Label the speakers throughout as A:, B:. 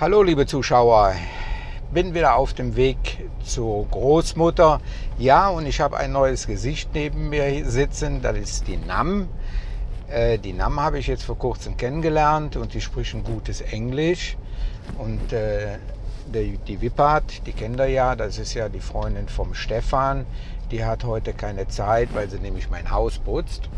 A: Hallo liebe Zuschauer, bin wieder auf dem Weg zur Großmutter. Ja, und ich habe ein neues Gesicht neben mir sitzen, das ist die Nam. Die Nam habe ich jetzt vor kurzem kennengelernt und die spricht ein gutes Englisch. Und die Wippert, die kennt ihr ja, das ist ja die Freundin vom Stefan. Die hat heute keine Zeit, weil sie nämlich mein Haus putzt.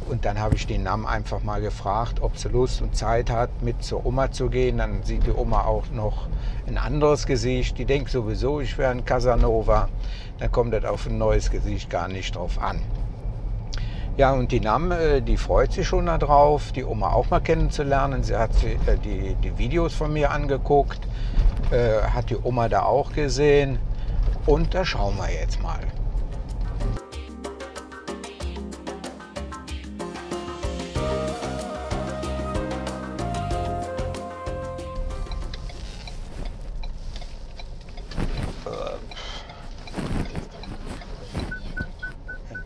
A: Und dann habe ich die Nam einfach mal gefragt, ob sie Lust und Zeit hat, mit zur Oma zu gehen. Dann sieht die Oma auch noch ein anderes Gesicht. Die denkt sowieso, ich wäre ein Casanova. Dann kommt das auf ein neues Gesicht gar nicht drauf an. Ja, und die Nam, die freut sich schon darauf, die Oma auch mal kennenzulernen. Sie hat die Videos von mir angeguckt, hat die Oma da auch gesehen. Und da schauen wir jetzt mal.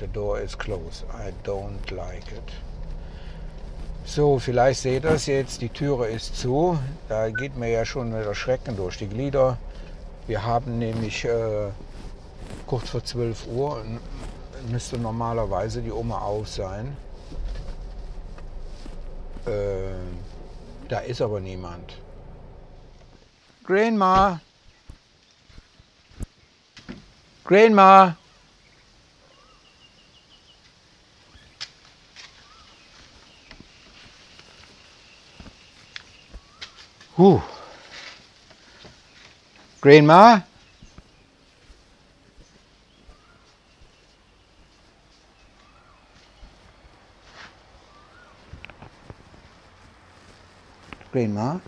A: The door is closed. I don't like it. So, vielleicht seht ihr es jetzt, die Türe ist zu. Da geht mir ja schon wieder Schrecken durch die Glieder. Wir haben nämlich kurz vor 12 Uhr, müsste normalerweise die Oma auf sein. Da ist aber niemand. Grandma! Grandma! Grandma? Grandma?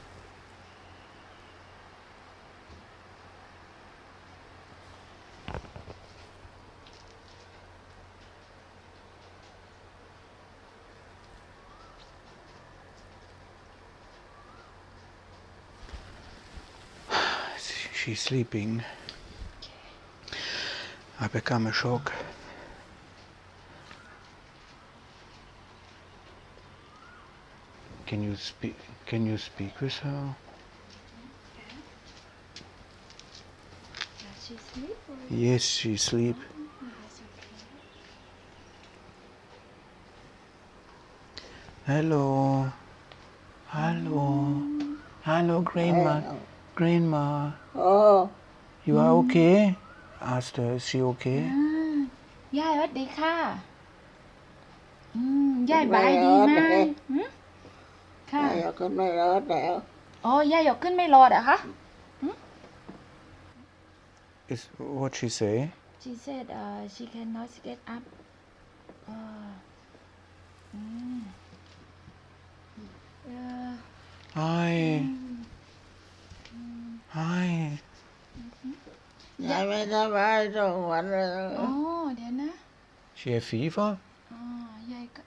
A: She's sleeping. I become a shock. Can you speak with her?
B: Does she sleep?
A: Yes, she sleep.
B: That's okay.
A: Hello. Hello. Hello, Grandma. Grandma.
C: Oh,
A: You are okay? Asked her, is she okay?
B: ยายสวัสดีค่ะยายบายดีไหมค่ะ
C: giờ con mới rớt đẻo.
B: อ๋อยายยกขึ้นไม่รอดอะคะ
A: Is what she say?
B: She said she cannot get up
A: Hi. Hi.
C: Nhà mày ra bay rồi quạnh
B: อ๋อ
C: rồi.
B: เดี๋ยวนะ
A: She have fever?
B: ยายก็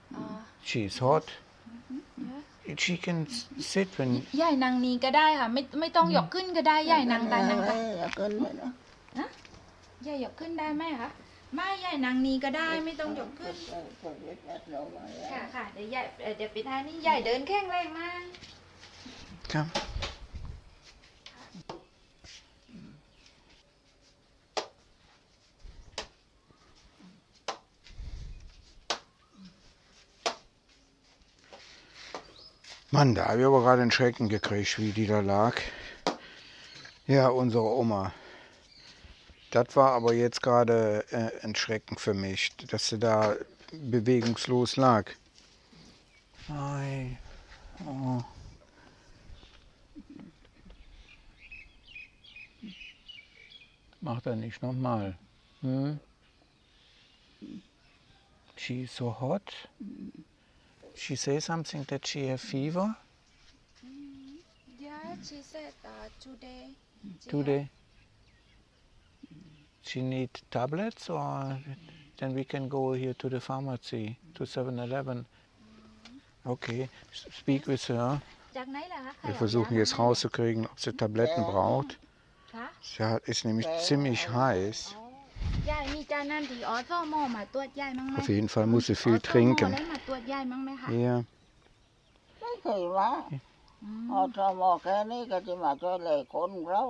A: She's hot. She can sit when
B: ยายนั่งนี่ก็ได้ค่ะไม่ต้องยกขึ้นก็ได้ยายนั่งไปนั่งไป
C: Giờ con mới đó.
B: ยายยกขึ้นได้ไหมคะไม่ยายนั่งนี่ก็ได้ไม่ต้องยกขึ้น
C: Con biết hết rồi mà.
B: ค่ะค่ะเดี๋ยวยายเดี๋ยวไปทางนี้ยายเดินแข็งแรงมาก
A: come. Mann, da habe ich aber gerade einen Schrecken gekriegt, wie die da lag. Ja, unsere Oma. Das war aber jetzt gerade ein Schrecken für mich, dass sie da bewegungslos lag. Hi. Oh. Macht er nicht nochmal. Hm? She's so hot. She says something that she have fever
B: Yeah, she said today.
A: today. She need tablets, or then we can go here to the pharmacy, to 7-Eleven. Okay, speak with her.
B: จากไหนล่ะคะ
A: Wir versuchen jetzt rauszukriegen, ob sie Tabletten braucht.
B: คะ
A: Sie ist nämlich ziemlich heiß.
B: ยายมีเจ้าหน้าที่อสมมาตรวจยายมั้งไหม
A: Auf jeden Fall muss sie viel
B: อสม
A: trinken.
B: ได้มาตรวจยายมั้งไหมคะ
A: Hier.
C: Cái kỳ quá. พอทำหมอแค่นี้ก็จะมาช่วยเหลือคนเรา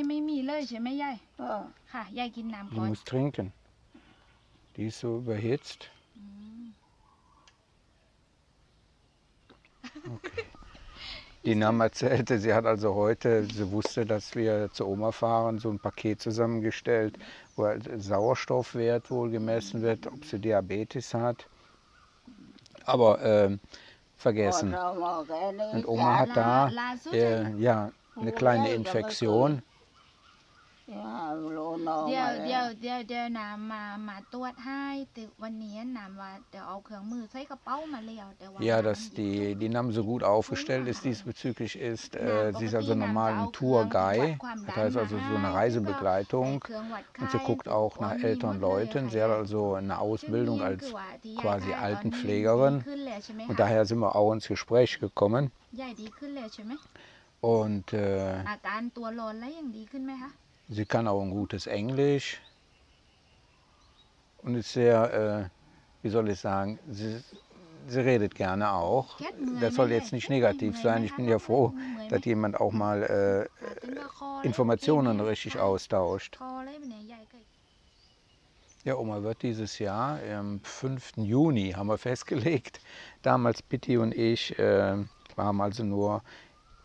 B: ไม่มีเลยใช่ไหมยาย
C: เออ
B: ค่ะยายกินน้ำ
A: Die
B: ก่อน
A: muss trinken. Die ist so überhitzt. Okay. Die Nam erzählte, sie hat also heute, sie wusste, dass wir zur Oma fahren, so ein Paket zusammengestellt, wo halt Sauerstoffwert wohl gemessen wird, ob sie Diabetes hat. Aber
C: พอ
A: vergessen.
C: ทำหมอแค่นี้
A: Und Oma hat da ja, eine kleine Infektion.
C: โลนอ
B: เดี๋ยว
C: มา
B: เดี๋
C: แล้
B: ยว วเดี๋ยวน้ำมาตรวจให้แต่วันนี้น้ำว่าเดี๋ยวเอาเครื่องมือใส่กระเป๋ามาแล้วแต่ว่า
A: Ja, dass die Nam so gut aufgestellt ist diesbezüglich ist, sie ist also normal ein Tourguide, das heißt also so eine Reisebegleitung. Und sie guckt auch nach älteren Leuten. Sie hat also eine Ausbildung als quasi Altenpflegerin. Und daher sind wir auch ins Gespräch gekommen.
B: ยายดีขึ้นแล้วใช่ไหม
A: Und
B: อาการตัวร้อนแล้วยังดีขึ้นไหมคะ
A: sie kann auch ein gutes Englisch. Und ist sehr, wie soll ich sagen, sie redet gerne auch. Das soll jetzt nicht negativ sein. Ich bin ja froh, dass jemand auch mal Informationen richtig austauscht.
B: คอเลยเนี่ยยายก็
A: Ja, Oma wird dieses Jahr, am 5. Juni haben wir festgelegt, damals Pitti und ich, wir haben also nur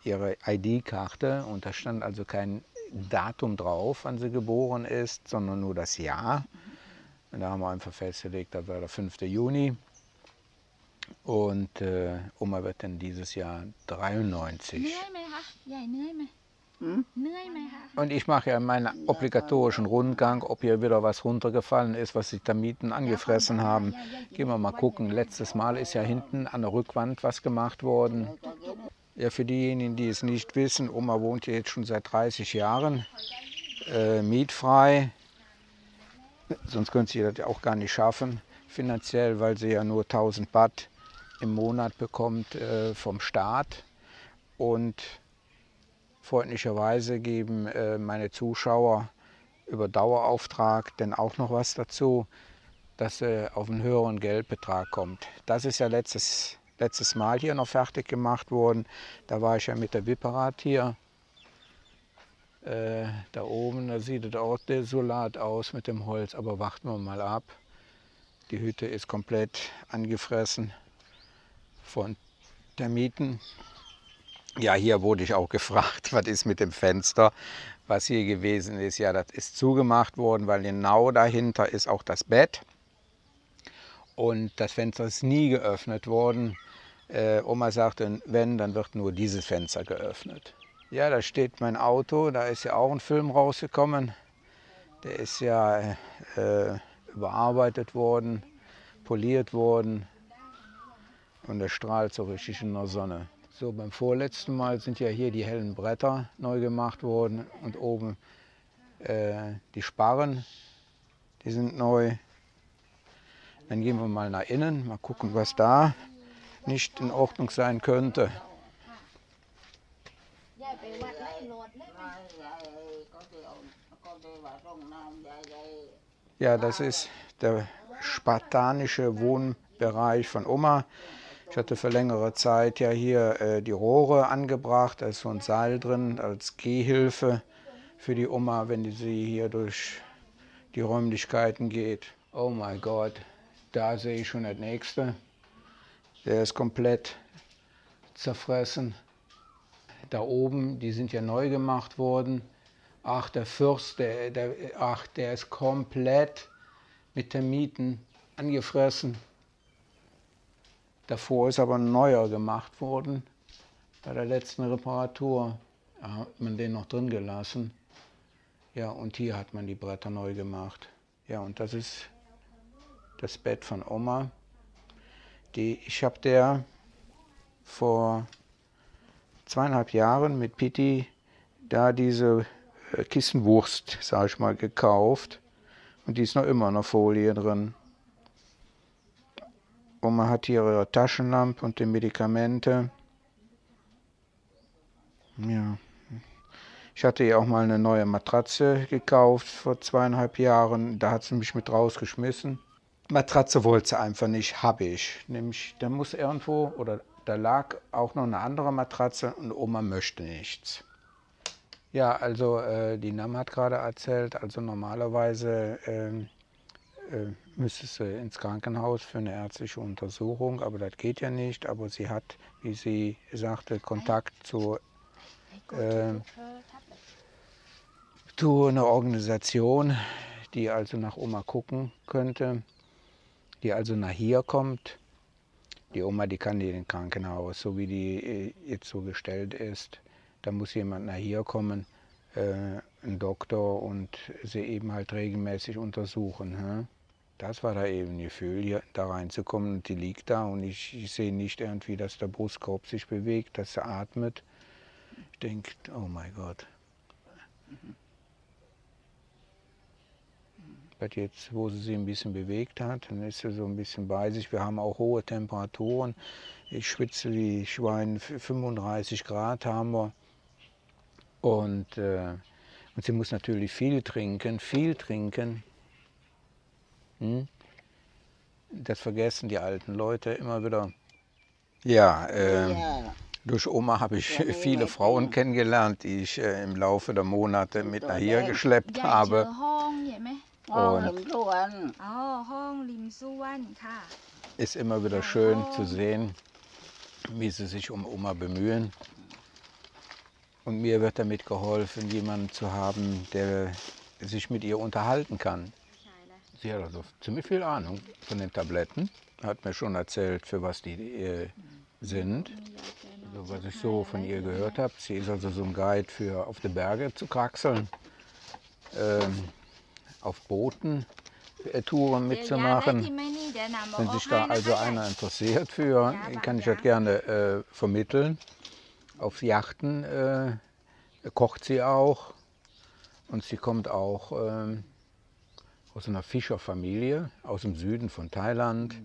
A: ihre ID-Karte und da stand also kein Datum drauf, wann sie geboren ist, sondern nur das Jahr. Und da haben wir einfach festgelegt, das war der 5. Juni. Und Oma wird dann dieses Jahr 93.
B: เหนื่อยไหมคะยายเหนื่อยไหม
C: Hm?
B: เหนื่อยไหมคะ
A: Und ich mache ja meinen obligatorischen Rundgang, ob hier wieder was runtergefallen ist, was die Termiten angefressen haben. Gehen wir mal gucken. Letztes Mal ist ja hinten an der Rückwand was gemacht worden. Ja, für diejenigen, die es nicht wissen, Oma wohnt hier jetzt schon seit 30 Jahren, mietfrei. Sonst könnte sie das ja auch gar nicht schaffen, finanziell, weil sie ja nur 1000 Baht im Monat bekommt vom Staat. Und freundlicherweise geben meine Zuschauer über Dauerauftrag dann auch noch was dazu, dass sie auf einen höheren Geldbetrag kommt. Das ist ja letztes Mal hier noch fertig gemacht worden. Da war ich ja mit der Wipperat hier. Da oben, da sieht es auch desolat aus mit dem Holz, aber warten wir mal ab. Die Hütte ist komplett angefressen von Termiten. Ja, hier wurde ich auch gefragt, was ist mit dem Fenster, was hier gewesen ist. Ja, das ist zugemacht worden, weil genau dahinter ist auch das Bett. Und das Fenster ist nie geöffnet worden. Oma sagte, wenn, dann wird nur dieses Fenster geöffnet. Ja, da steht mein Auto, da ist ja auch ein Film rausgekommen. Der ist ja überarbeitet worden, poliert worden und der strahlt so richtig in der Sonne. So, beim vorletzten Mal sind ja hier die hellen Bretter neu gemacht worden und oben die Sparren, die sind neu. Dann gehen wir mal nach innen, mal gucken, was da nicht in Ordnung sein könnte.
B: ยายไปวัดไล่โหลดเลยไหม
A: Ja, das ist der spartanische Wohnbereich von Oma. Ich hatte für längere Zeit ja hier die Rohre angebracht, da ist so ein Seil drin als Gehhilfe für die Oma, wenn sie hier durch die Räumlichkeiten geht. Oh mein Gott, da sehe ich schon das nächste. Der ist komplett zerfressen. Da oben, die sind ja neu gemacht worden. Ach, der Fürst, der ist komplett mit Termiten angefressen. Davor ist aber ein neuer gemacht worden. Bei der letzten Reparatur hat man den noch drin gelassen. Ja, und hier hat man die Bretter neu gemacht. Ja, und das ist das Bett von Oma. Ich habe der vor 2,5 Jahren mit Pitti da diese Kissenwurst, sag ich mal, gekauft. Und die ist noch immer in der Folie drin. Oma hat hier ihre Taschenlampe und die Medikamente. Ja. Ich hatte ihr auch mal eine neue Matratze gekauft vor 2,5 Jahren. Da hat sie mich mit rausgeschmissen. Matratze wollte sie einfach nicht, habe ich. Nämlich, da muss irgendwo, oder da lag auch noch eine andere Matratze und Oma möchte nichts. Ja, also die Nam hat gerade erzählt, also normalerweise müsste sie ins Krankenhaus für eine ärztliche Untersuchung, aber das geht ja nicht. Aber sie hat, wie sie sagte, Kontakt zu einer Organisation, die also nach Oma gucken könnte, die also nach hier kommt. Die Oma, die kann nicht in ein Krankenhaus, so wie die jetzt so gestellt ist. Da muss jemand nach hier kommen, ein Doktor, und sie eben halt regelmäßig untersuchen. Das war da eben ein Gefühl, hier da reinzukommen, und die liegt da und ich sehe nicht irgendwie, dass der Brustkorb sich bewegt, dass sie atmet. Ich denke, oh mein Gott. Jetzt, wo sie sich ein bisschen bewegt hat, dann ist sie so ein bisschen bei sich. Wir haben auch hohe Temperaturen. Ich schwitze wie Schwein, 35 Grad haben wir. Und sie muss natürlich viel trinken, viel trinken. Das vergessen die alten Leute immer wieder. Ja, durch Oma habe ich viele Frauen kennengelernt, die ich im Laufe der Monate mit nach hier geschleppt habe. Ist immer wieder schön zu sehen, wie sie sich um Oma bemühen. Und mir wird damit geholfen, jemanden zu haben, der sich mit ihr unterhalten kann. Sie hat also ziemlich viel Ahnung von den Tabletten, hat mir schon erzählt, für was die sind. Also, was ich so von ihr gehört habe. Sie ist also so ein Guide für auf die Berge zu kraxeln, auf Booten Touren mitzumachen. Wenn sich da also einer interessiert für, kann ich das gerne vermitteln. Auf Yachten kocht sie auch, und sie kommt auch aus einer Fischerfamilie aus dem Süden von Thailand.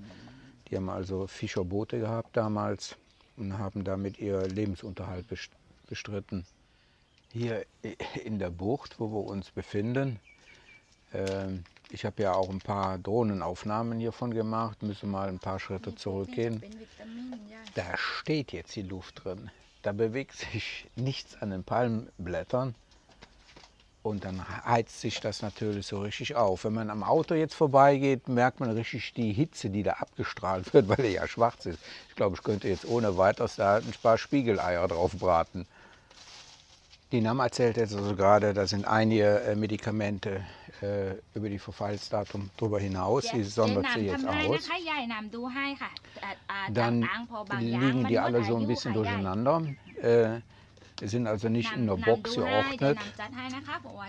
A: Die haben also Fischerboote gehabt damals und haben damit ihr Lebensunterhalt bestritten. Hier in der Bucht, wo wir uns befinden, ich habe ja auch ein paar Drohnenaufnahmen hiervon gemacht, müssen mal ein paar Schritte zurückgehen. Da steht jetzt die Luft drin. Da bewegt sich nichts an den Palmblättern. Und dann heizt sich das natürlich so richtig auf. Wenn man am Auto jetzt vorbeigeht, merkt man richtig die Hitze, die da abgestrahlt wird, weil er ja schwarz ist. Ich glaube, ich könnte jetzt ohne weiteres da ein paar Spiegeleier drauf braten. Die Nam erzählt jetzt also gerade, da sind einige Medikamente über die Verfallsdatum darüber hinaus. Die sondert sie jetzt aus. Dann liegen die alle so ein bisschen durcheinander. Sind also nicht in der Box geordnet.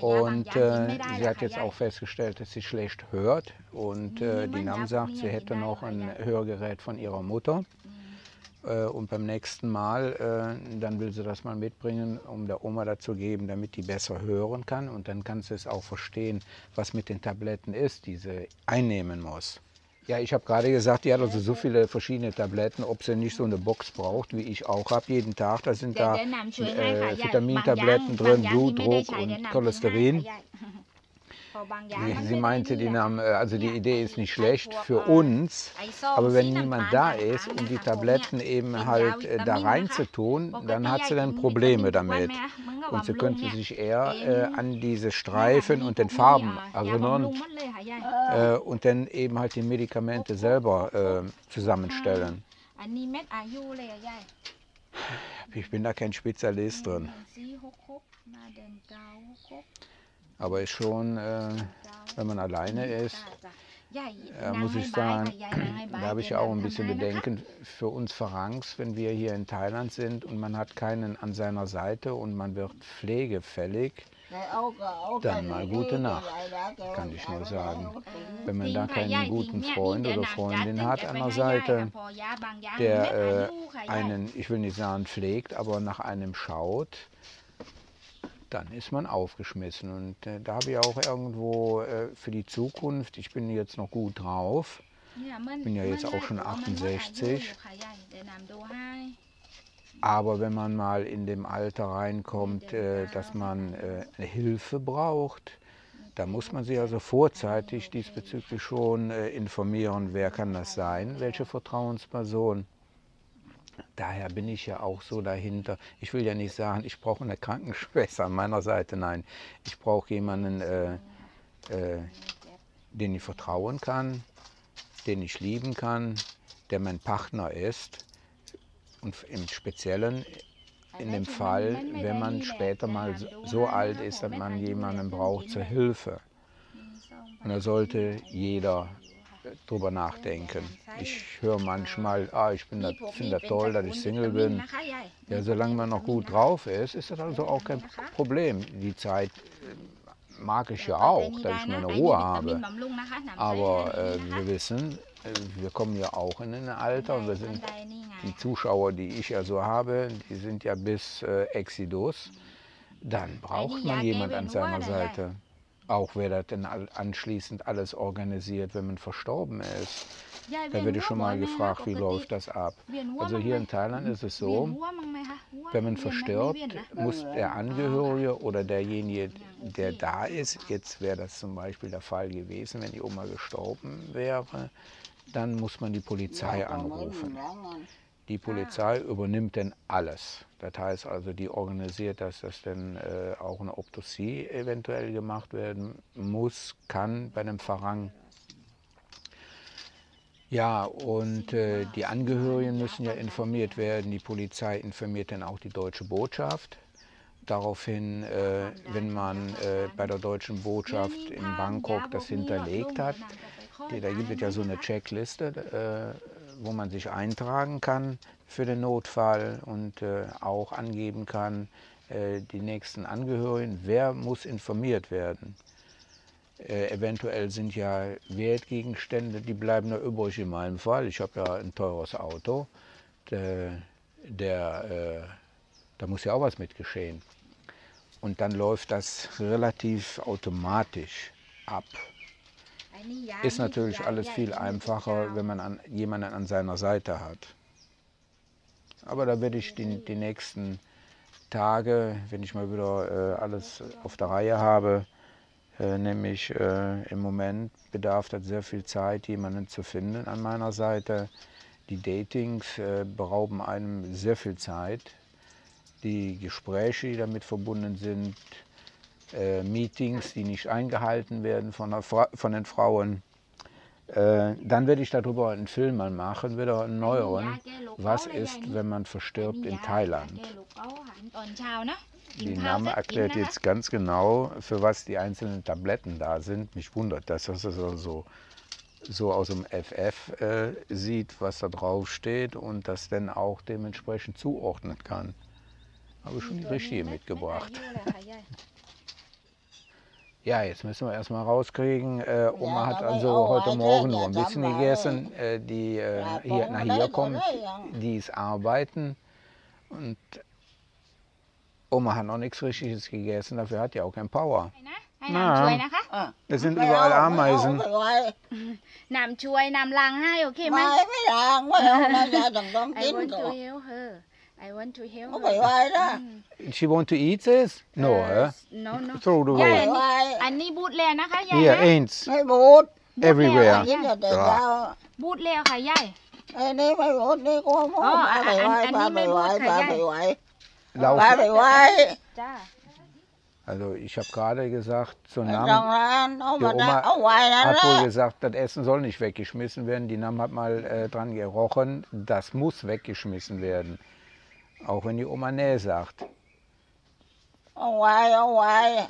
A: Und sie hat jetzt auch festgestellt, dass sie schlecht hört. Und die Nam sagt, sie hätte noch ein Hörgerät von ihrer Mutter. Und beim nächsten Mal, dann will sie das mal mitbringen, um der Oma dazu geben, damit die besser hören kann. Und dann kann sie es auch verstehen, was mit den Tabletten ist, die sie einnehmen muss. Ja, ich habe gerade gesagt, die hat also so viele verschiedene Tabletten, ob sie nicht so eine Box braucht, wie ich auch habe, jeden Tag. Da sind da Vitamintabletten drin, Blutdruck und Cholesterin. Sie meinte, also die Idee ist nicht schlecht für uns, aber wenn niemand da ist, um die Tabletten eben halt da reinzutun, dann hat sie dann Probleme damit. Und sie könnte sich eher an diese Streifen und den Farben erinnern und dann eben halt die Medikamente selber zusammenstellen. Ich bin da kein Spezialist drin. Aber ist schon, wenn man alleine ist, muss ich sagen, da habe ich ja auch ein bisschen Bedenken für uns Farangs, wenn wir hier in Thailand sind und man hat keinen an seiner Seite und man wird pflegefällig, dann mal gute Nacht, kann ich nur sagen. Wenn man da keinen guten Freund oder Freundin hat an der Seite, der einen, ich will nicht sagen pflegt, aber nach einem schaut, dann ist man aufgeschmissen. Und da habe ich auch irgendwo für die Zukunft, ich bin jetzt noch gut drauf, bin ja jetzt auch schon 68, aber wenn man mal in dem Alter reinkommt, dass man Hilfe braucht, da muss man sich also vorzeitig diesbezüglich schon informieren, wer kann das sein, welche Vertrauensperson. Daher bin ich ja auch so dahinter. Ich will ja nicht sagen, ich brauche eine Krankenschwester an meiner Seite. Nein, ich brauche jemanden, den ich vertrauen kann, den ich lieben kann, der mein Partner ist. Und im Speziellen in dem Fall, wenn man später mal so alt ist, dass man jemanden braucht zur Hilfe. Und da sollte jeder drüber nachdenken. Ich höre manchmal, ich finde das toll, dass ich Single bin. Ja, solange man noch gut drauf ist, ist das also auch kein Problem. Die Zeit mag ich ja auch, dass ich meine Ruhe habe. Aber wir wissen, wir kommen ja auch in ein Alter und wir sind, die Zuschauer, die ich ja so habe, die sind ja bis Exodus. Dann braucht man jemand an seiner Seite. Auch wer das denn anschließend alles organisiert, wenn man verstorben ist. Da werde ich schon mal gefragt, wie läuft das ab. Also hier in Thailand ist es so, wenn man verstirbt, muss der Angehörige oder derjenige, der da ist, jetzt wäre das zum Beispiel der Fall gewesen, wenn die Oma gestorben wäre, dann muss man die Polizei anrufen. Die Polizei übernimmt dann alles. Das heißt also, die organisiert, dass das dann auch eine Autopsie eventuell gemacht werden muss, kann bei einem Farang. Ja, und die Angehörigen müssen ja informiert werden. Die Polizei informiert dann auch die deutsche Botschaft. Daraufhin, wenn man bei der deutschen Botschaft in Bangkok das hinterlegt hat, da gibt es ja so eine Checkliste, wo man sich eintragen kann für den Notfall und auch angeben kann, die nächsten Angehörigen, wer muss informiert werden. Eventuell sind ja Wertgegenstände, die bleiben noch übrig in meinem Fall. Ich habe ja ein teures Auto, da muss ja auch was mit geschehen. Und dann läuft das relativ automatisch ab. Ist natürlich alles viel einfacher, wenn man jemanden an seiner Seite hat. Aber da werde ich die nächsten Tage, wenn ich mal wieder alles auf der Reihe habe, nämlich im Moment bedarf das sehr viel Zeit, jemanden zu finden an meiner Seite. Die Datings berauben einem sehr viel Zeit. Die Gespräche, die damit verbunden sind, Meetings, die nicht eingehalten werden von den Frauen. Dann werde ich darüber einen Film mal machen, wieder einen neueren. Was ist, wenn man verstirbt in Thailand? Die Name erklärt jetzt ganz genau, für was die einzelnen Tabletten da sind. Mich wundert, dass das also so aus dem FF sieht, was da drauf steht und das dann auch dementsprechend zuordnen kann. Habe ich schon die richtige mitgebracht. Ja, jetzt müssen wir erstmal rauskriegen. Oma hat also heute Morgen nur ein bisschen gegessen. Die hier kommt, die ist arbeiten. Und Oma hat noch nichts Richtiges gegessen, dafür hat die auch kein Power. Na, das sind überall Ameisen.
B: I want to help
C: Không
B: her.
C: phải hoài đó.
A: She want to eat this? No,
B: No, no.
A: throw it
B: ยาย
A: away.
B: อันนี้บูทแล้วนะคะยาย
A: Here,
B: นะ
A: ants
C: Mấy bụt.
A: everywhere.
C: Chính là tại
A: Đó.
C: sao?
B: บูทแล้วค่ะยาย
C: Ê, đi mấy bụt đi cô không
B: Ờ,
C: ba phải
B: anh-
C: hoài,
B: anh
C: ba
B: đi
C: phải
B: mấy
C: hoài,
B: bụt
C: ba
B: hả
C: phải
B: vậy?
C: hoài.
A: Lauf.
C: Ba phải hoài.
B: จ้า
A: Also ich habe gerade gesagt, zur
C: Rằng
A: Nam
C: là anh, ông
A: Die
C: mà
A: Oma
C: đã ở ngoài là
A: hat wohl
C: đó.
A: gesagt, das Essen soll nicht weggeschmissen werden. Die Nam hat mal dran gerochen, das muss weggeschmissen werden. Auch wenn die Oma nee sagt.
C: Ở ngoài, ở ngoài.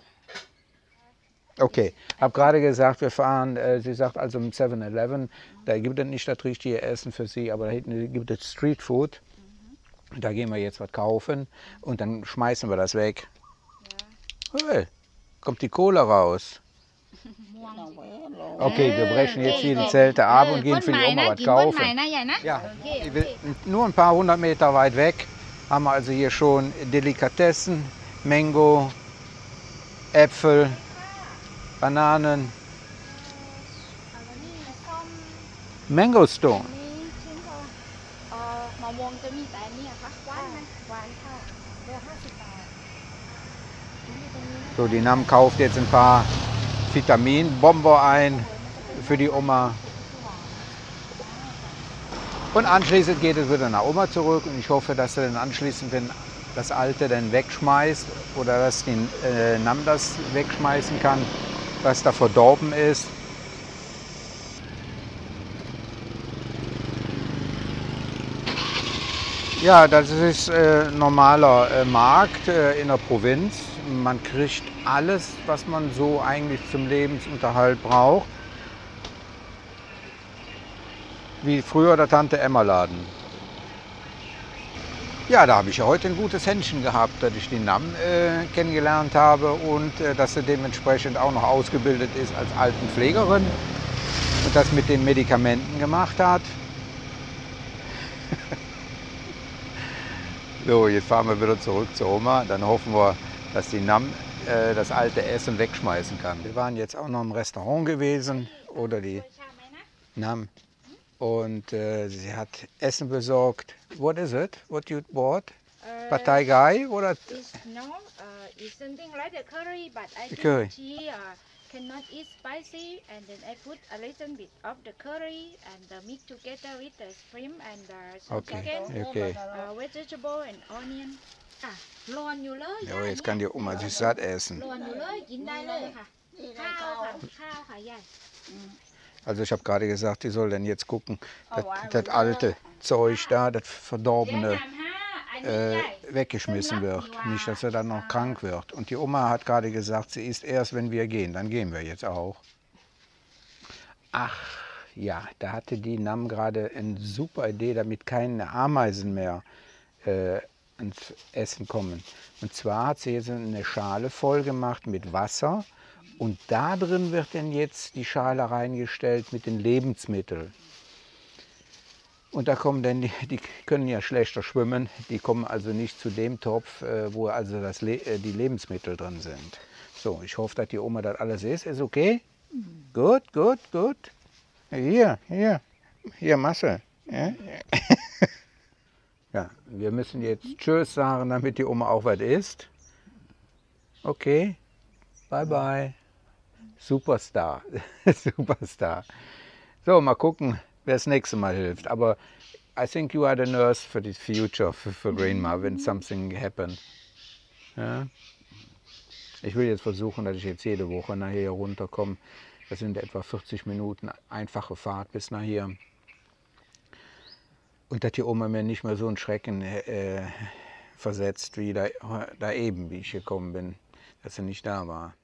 A: Okay, habe gerade gesagt, wir fahren, sie sagt also im 7-Eleven, da gibt es nicht das richtige Essen für sie, aber da hinten gibt es Street Food. Da gehen wir jetzt was kaufen und dann schmeißen wir das weg. Hey, kommt die Cola raus. Okay, wir brechen jetzt hier die Zelte ab und gehen für die Oma was
B: กินต้นไม้
A: kaufen.
B: นะยายนะ
A: Ja, nur ein paar hundert Meter weit weg haben wir also hier schon Delikatessen, Mango, Äpfel, Bananen, Mango Stone.
B: นี่ชิ้นมะม่วงจะมีแต่อันนี้ค่ะหวานไหมหวานค่ะเดือน50 บาท
A: So, die Nam kauft jetzt ein paar Vitamin-Bomber ein für die Oma. Und anschließend geht es wieder nach Oma zurück und ich hoffe, dass er dann anschließend, wenn das Alte dann wegschmeißt oder dass die Nam das wegschmeißen kann, was da verdorben ist. Ja, das ist normaler Markt in der Provinz. Man kriegt alles, was man so eigentlich zum Lebensunterhalt braucht. Wie früher der Tante Emma Laden. Ja, da habe ich ja heute ein gutes Händchen gehabt, dass ich die Nam kennengelernt habe und dass sie dementsprechend auch noch ausgebildet ist als Altenpflegerin und das mit den Medikamenten gemacht hat. So, jetzt fahren wir wieder zurück zur Oma. Dann hoffen wir, dass die Nam das alte Essen wegschmeißen kann. Wir waren jetzt auch noch im Restaurant gewesen oder die Nam. Und sie hat Essen besorgt. What is it? What you bought? Pad Thai Gai oder?
B: It's something like the curry, but I think
A: Curry.
B: she cannot eat spicy, and then I put a little bit of the curry and mix together with the shrimp and some
A: Okay,
B: chicken,
A: okay.
B: vegetable and onion. รวนอยู่เลย
A: Ja, jetzt kann die Oma sich satt essen.
B: รวนอยู่เลยกินได้เลยค่ะ ข้าวค่ะ ข้าวค่ะยาย
A: Also ich habe gerade gesagt, die soll dann jetzt gucken, das alte Zeug da, das verdorbene, weggeschmissen wird. Nicht, dass er dann noch krank wird. Und die Oma hat gerade gesagt, sie isst erst, wenn wir gehen. Dann gehen wir jetzt auch. Ach ja, da hatte die Nam gerade eine super Idee, damit keine Ameisen mehr ans Essen kommen. Und zwar hat sie jetzt eine Schale voll gemacht mit Wasser. Und da drin wird dann jetzt die Schale reingestellt mit den Lebensmitteln. Und da kommen dann die können ja schlechter schwimmen, die kommen also nicht zu dem Topf, wo also die Lebensmittel drin sind. So, ich hoffe, dass die Oma das alles ist. Ist okay? Gut, gut, gut. Hier, Masse. Ja? Ja, wir müssen jetzt Tschüss sagen, damit die Oma auch was isst. Okay, bye bye. Superstar, Superstar. So, mal gucken, wer das nächste Mal hilft. Aber I think you are the nurse for the future, for Grandma, when something happens. Ja? Ich will jetzt versuchen, dass ich jetzt jede Woche nachher hier runterkomme. Das sind etwa 40 Minuten einfache Fahrt bis nachher. Und dass die Oma mir nicht mehr so einen Schrecken versetzt wie da eben, wie ich gekommen bin, dass sie nicht da war.